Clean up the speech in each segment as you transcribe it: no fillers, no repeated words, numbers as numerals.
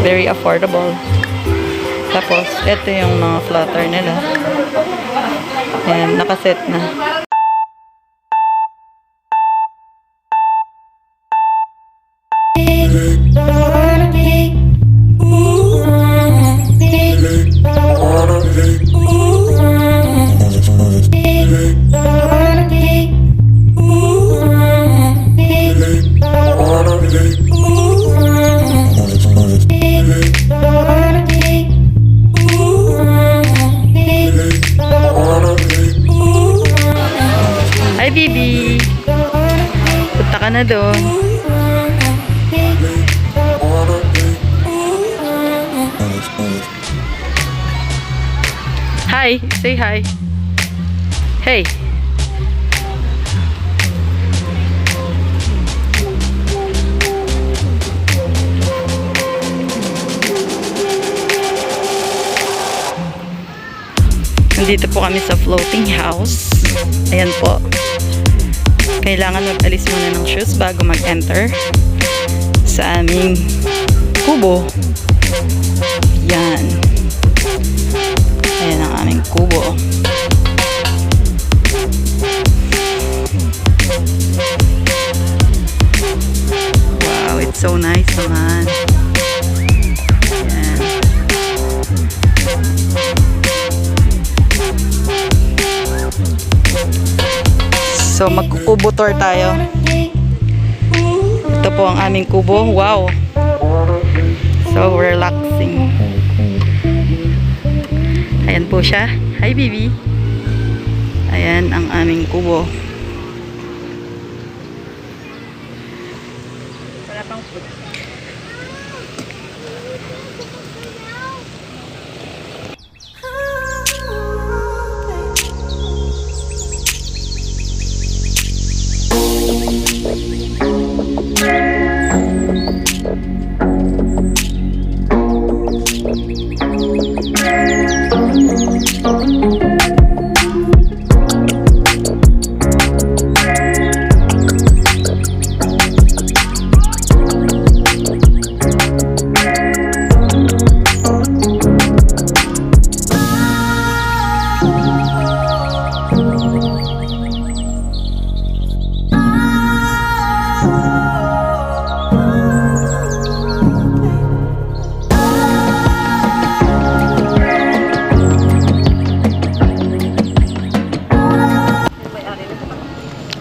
Very affordable. Tapos, ito yung mga flutter nila. Ayan, nakaset na. Hi, Bibi! Punta ka na doon. Hi! Say hi! Hey! Nandito po kami sa floating house. Ayan po. Kailangan mag-alis muna ng shoes bago mag-enter sa aming kubo. Yan. Ayan ang aming kubo. Wow, it's so nice naman. Ayan. So, magkukubo tour tayo. Ito po ang aming kubo. Wow! So, relaxing. Ayan po siya. Hi, Bibi! Ayan ang aming kubo. Wala pang food.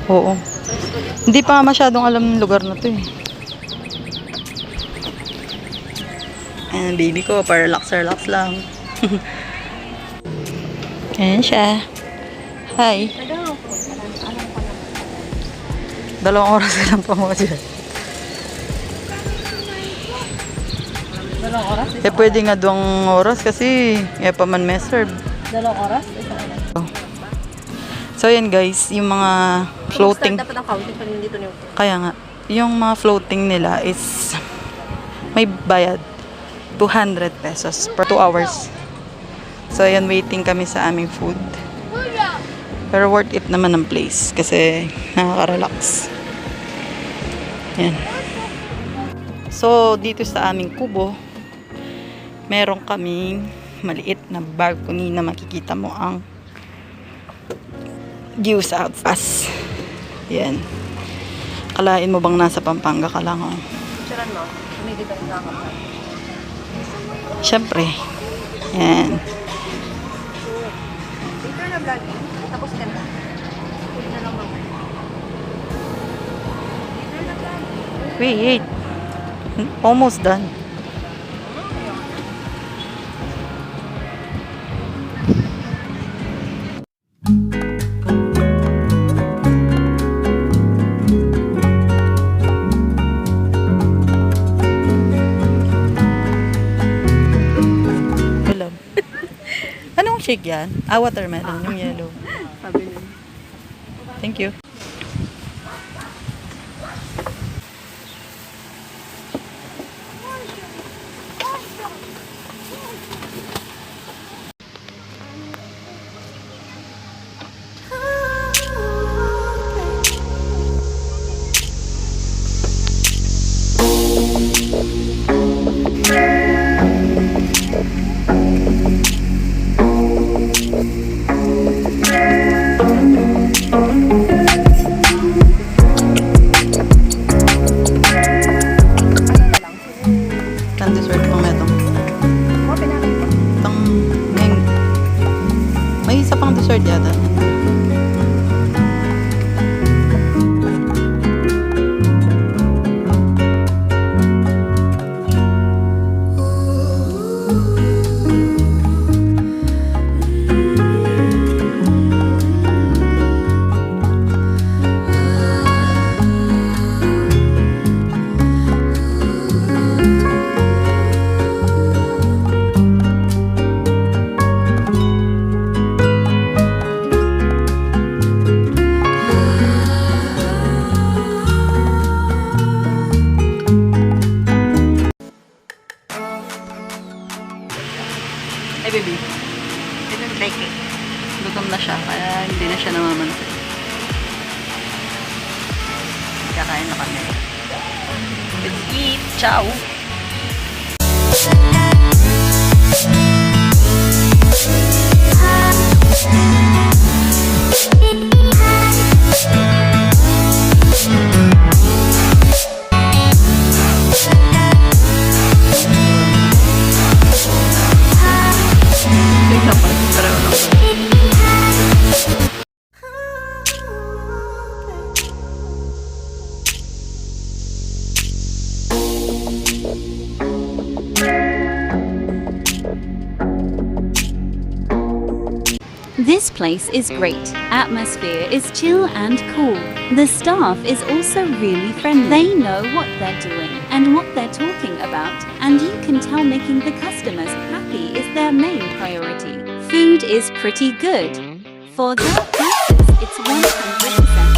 Oo. Hindi pa masyadong alam ng lugar na to eh. Ayan, baby ko, para relax lang. Ayan siya. Hi. 2 oras lang pa mo dyan. 2 oras? Eh, pwede nga 2 oras kasi pa man may serve. 2 oras? So, yan guys, yung mga floating. Dapat ang counting pa rin dito niyo. Kaya nga, yung mga floating nila is may bayad 200 pesos per 2 hours. So, ayan, waiting kami sa aming food. Pero worth it naman ang place kasi nakaka-relax. Yan. So, dito sa aming kubo, meron kaming maliit na balcony na makikita mo ang view sa outpass. Yan. Kalain mo bang nasa Pampanga ka lang, oh? Charan mo, hindi dito rin nakaka. Siyempre. Yan. Dito na vlog. Tapos ka na. Dito na lang mamaya. Dito na vlog. Wait. Almost done. Anong shake yan? Watermelon, yung yellow. Sabi niya. Thank you. beef. Hinihintay ko. Gutom na siya, kaya hindi na siya namamansin. Kakain na kami. Let's eat! Ciao! Tingnan pa, pareho lang ba? This place is great. Atmosphere is chill and cool. The staff is also really friendly. They know what they're doing and what they're talking about, and you can tell making the customers happy is their main priority. Food is pretty good. For that purpose, it's 100%